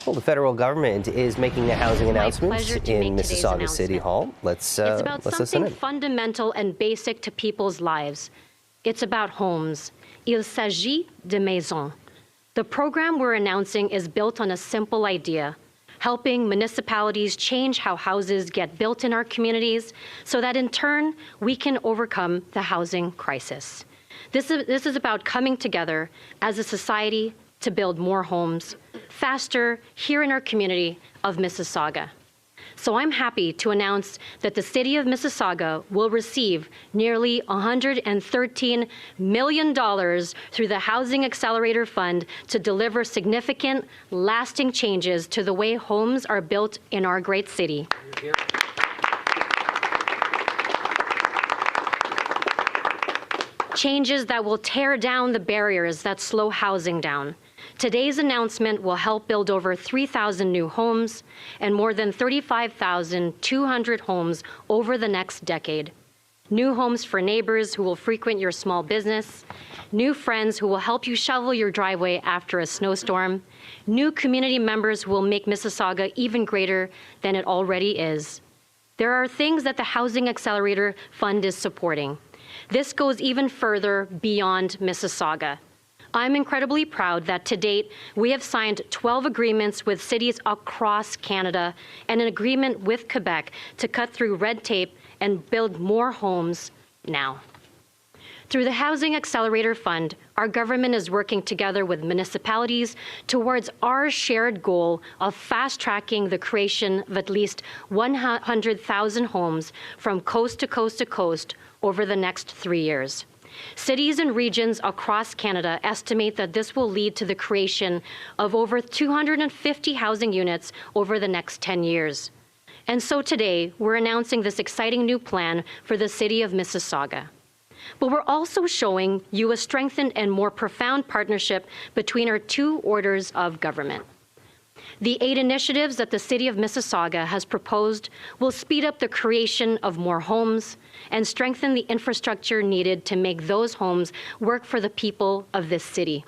Well, the federal government is making a housing announcement in Mississauga City Hall. Let's It's about listen something in. fundamental and basic to people's lives. It's about homes. Il s'agit de maisons. The program we're announcing is built on a simple idea: helping municipalities change how houses get built in our communities so that in turn we can overcome the housing crisis. This is about coming together as a society to build more homes faster here in our community of Mississauga. So I'm happy to announce that the City of Mississauga will receive nearly $113 million through the Housing Accelerator Fund to deliver significant, lasting changes to the way homes are built in our great city. Changes that will tear down the barriers that slow housing down. Today's announcement will help build over 3,000 new homes and more than 35,200 homes over the next decade. New homes for neighbors who will frequent your small business, new friends who will help you shovel your driveway after a snowstorm, new community members who will make Mississauga even greater than it already is. There are things that the Housing Accelerator Fund is supporting. This goes even further beyond Mississauga. I'm incredibly proud that to date, we have signed 12 agreements with cities across Canada and an agreement with Quebec to cut through red tape and build more homes now. Through the Housing Accelerator Fund, our government is working together with municipalities towards our shared goal of fast-tracking the creation of at least 100,000 homes from coast to coast to coast over the next 3 years. Cities and regions across Canada estimate that this will lead to the creation of over 250 housing units over the next 10 years. And so today, we're announcing this exciting new plan for the City of Mississauga. But we're also showing you a strengthened and more profound partnership between our two orders of government. The 8 initiatives that the City of Mississauga has proposed will speed up the creation of more homes and strengthen the infrastructure needed to make those homes work for the people of this city.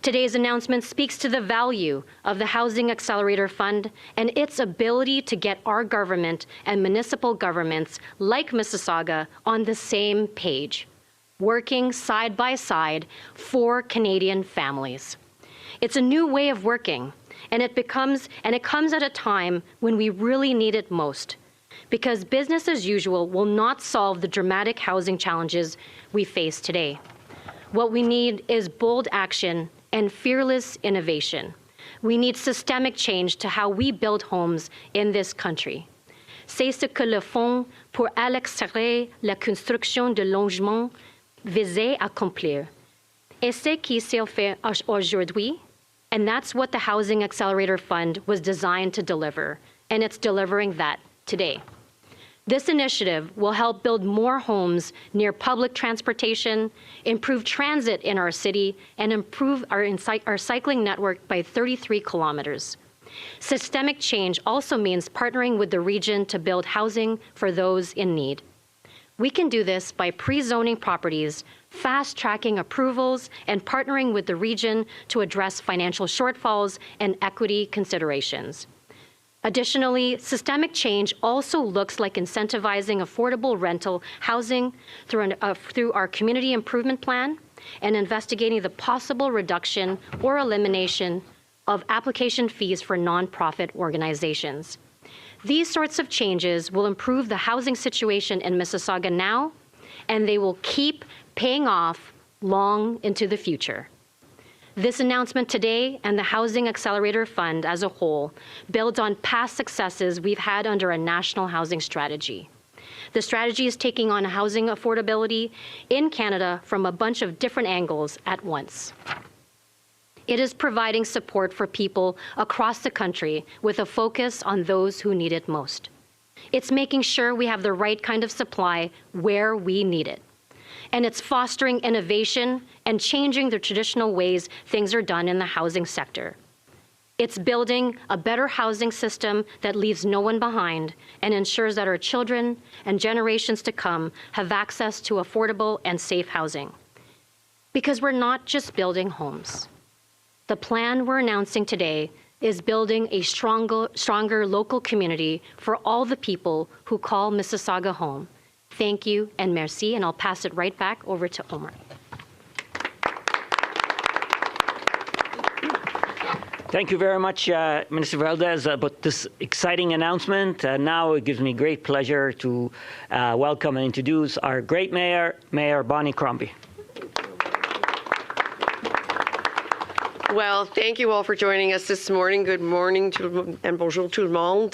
Today's announcement speaks to the value of the Housing Accelerator Fund and its ability to get our government and municipal governments like Mississauga on the same page, working side by side for Canadian families. It's a new way of working, and it comes at a time when we really need it most, because business as usual will not solve the dramatic housing challenges we face today. What we need is bold action and fearless innovation. We need systemic change to how we build homes in this country. C'est ce que le Fonds pour accélérer la construction de logements visait à accomplir. Et c'est ce qu'il fait aujourd'hui. And that's what the Housing Accelerator Fund was designed to deliver, and it's delivering that today. This initiative will help build more homes near public transportation, improve transit in our city, and improve our cycling network by 33 kilometers. Systemic change also means partnering with the region to build housing for those in need. We can do this by pre-zoning properties, fast-tracking approvals, and partnering with the region to address financial shortfalls and equity considerations. Additionally, systemic change also looks like incentivizing affordable rental housing through our community improvement plan and investigating the possible reduction or elimination of application fees for nonprofit organizations. These sorts of changes will improve the housing situation in Mississauga now, and they will keep paying off long into the future. This announcement today and the Housing Accelerator Fund as a whole builds on past successes we've had under a national housing strategy. The strategy is taking on housing affordability in Canada from a bunch of different angles at once. It is providing support for people across the country with a focus on those who need it most. It's making sure we have the right kind of supply where we need it. And it's fostering innovation and changing the traditional ways things are done in the housing sector. It's building a better housing system that leaves no one behind and ensures that our children and generations to come have access to affordable and safe housing. Because we're not just building homes. The plan we're announcing today is building a stronger local community for all the people who call Mississauga home. Thank you and merci, and I'll pass it right back over to Omar. Thank you very much, Minister Valdez, about this exciting announcement. Now it gives me great pleasure to welcome and introduce our great mayor, Mayor Bonnie Crombie. Well, thank you all for joining us this morning. Good morning and bonjour tout le monde.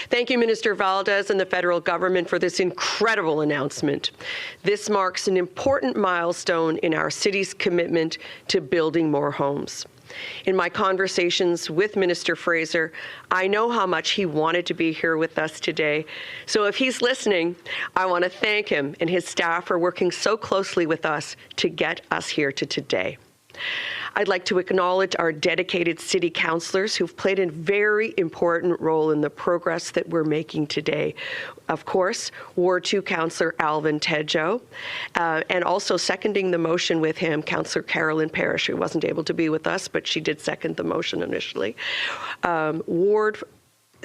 Thank you, Minister Valdez and the federal government for this incredible announcement. This marks an important milestone in our city's commitment to building more homes. In my conversations with Minister Fraser, I know how much he wanted to be here with us today. So if he's listening, I want to thank him and his staff for working so closely with us to get us here to today. I'd like to acknowledge our dedicated city councillors who've played a very important role in the progress that we're making today. Of course, Ward 2 Councillor Alvin Tedjo, and also seconding the motion with him, Councillor Carolyn Parrish, who wasn't able to be with us, but she did second the motion initially. Ward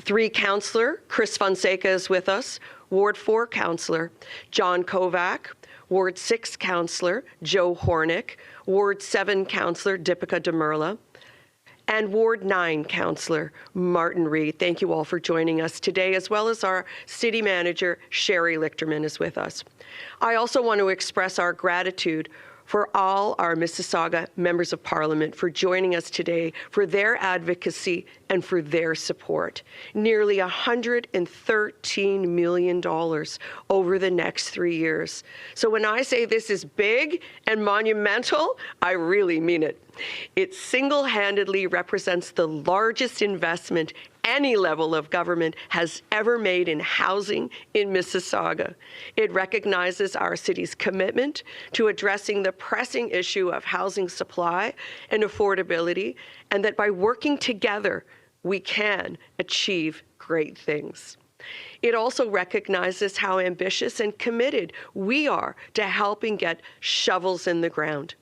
3 Councillor Chris Fonseca is with us. Ward 4 Councillor John Kovac. Ward 6 Councillor Joe Hornick. Ward 7 Councillor Deepika Demirla, and Ward 9 Councillor Martin Reed. Thank you all for joining us today, as well as our City Manager, Sherry Lichterman, is with us. I also want to express our gratitude for all our Mississauga members of Parliament for joining us today, for their advocacy and for their support. Nearly $113 million over the next 3 years. So when I say this is big and monumental, I really mean it. It single-handedly represents the largest investment any level of government has ever made in housing in Mississauga. It recognizes our city's commitment to addressing the pressing issue of housing supply and affordability, and that by working together, we can achieve great things. It also recognizes how ambitious and committed we are to helping get shovels in the ground.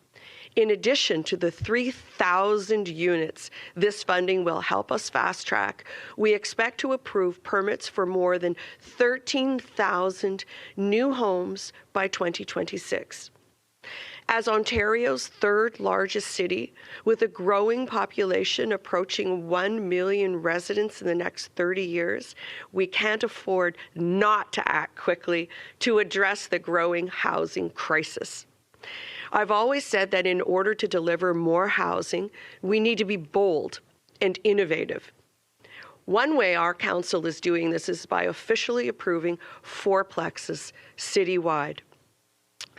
In addition to the 3,000 units this funding will help us fast track, we expect to approve permits for more than 13,000 new homes by 2026. As Ontario's third largest city, with a growing population approaching 1 million residents in the next 30 years, we can't afford not to act quickly to address the growing housing crisis. I've always said that in order to deliver more housing, we need to be bold and innovative. One way our council is doing this is by officially approving fourplexes citywide.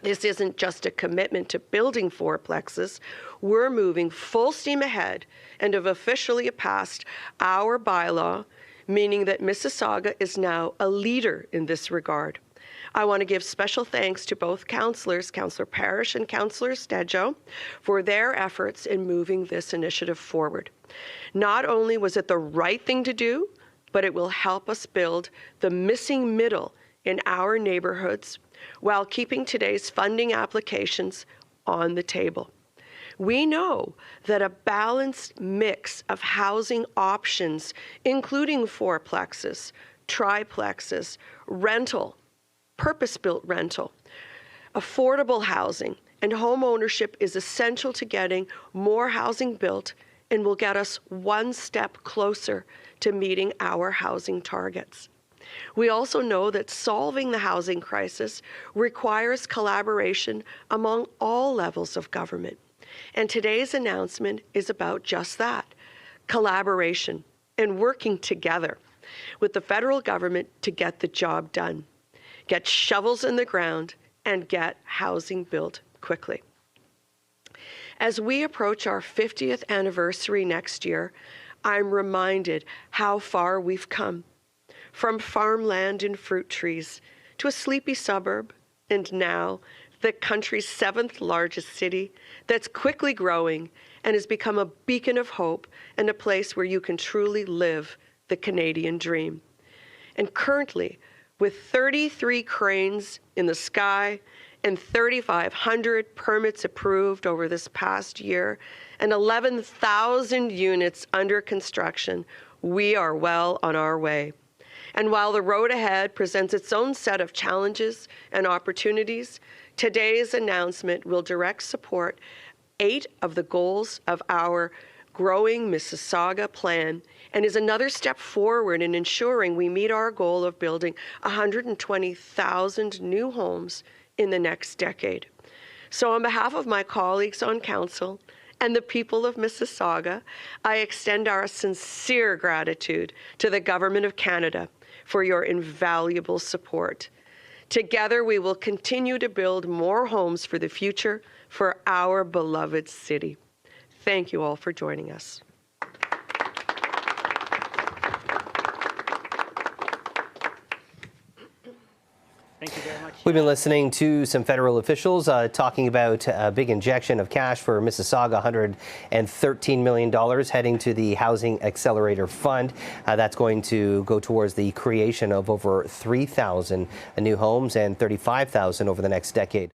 This isn't just a commitment to building fourplexes. We're moving full steam ahead and have officially passed our bylaw, meaning that Mississauga is now a leader in this regard. I want to give special thanks to both councillors, Councillor Parrish and Councillor Tedjo, for their efforts in moving this initiative forward. Not only was it the right thing to do, but it will help us build the missing middle in our neighborhoods while keeping today's funding applications on the table. We know that a balanced mix of housing options, including fourplexes, triplexes, rental, purpose-built rental, affordable housing, and home ownership is essential to getting more housing built and will get us one step closer to meeting our housing targets. We also know that solving the housing crisis requires collaboration among all levels of government. And today's announcement is about just that, collaboration and working together with the federal government to get the job done, get shovels in the ground, and get housing built quickly. As we approach our 50th anniversary next year, I'm reminded how far we've come. From farmland and fruit trees to a sleepy suburb, and now the country's 7th largest city that's quickly growing and has become a beacon of hope and a place where you can truly live the Canadian dream. And currently, with 33 cranes in the sky and 3,500 permits approved over this past year, and 11,000 units under construction, we are well on our way. And while the road ahead presents its own set of challenges and opportunities, today's announcement will direct support 8 of the goals of our Growing Mississauga plan and is another step forward in ensuring we meet our goal of building 120,000 new homes in the next decade. So on behalf of my colleagues on council and the people of Mississauga, I extend our sincere gratitude to the Government of Canada for your invaluable support. Together, we will continue to build more homes for the future for our beloved city. Thank you all for joining us. Thank you very much. We've been listening to some federal officials talking about a big injection of cash for Mississauga, $113 million heading to the Housing Accelerator Fund. That's going to go towards the creation of over 3,000 new homes and 35,000 over the next decade.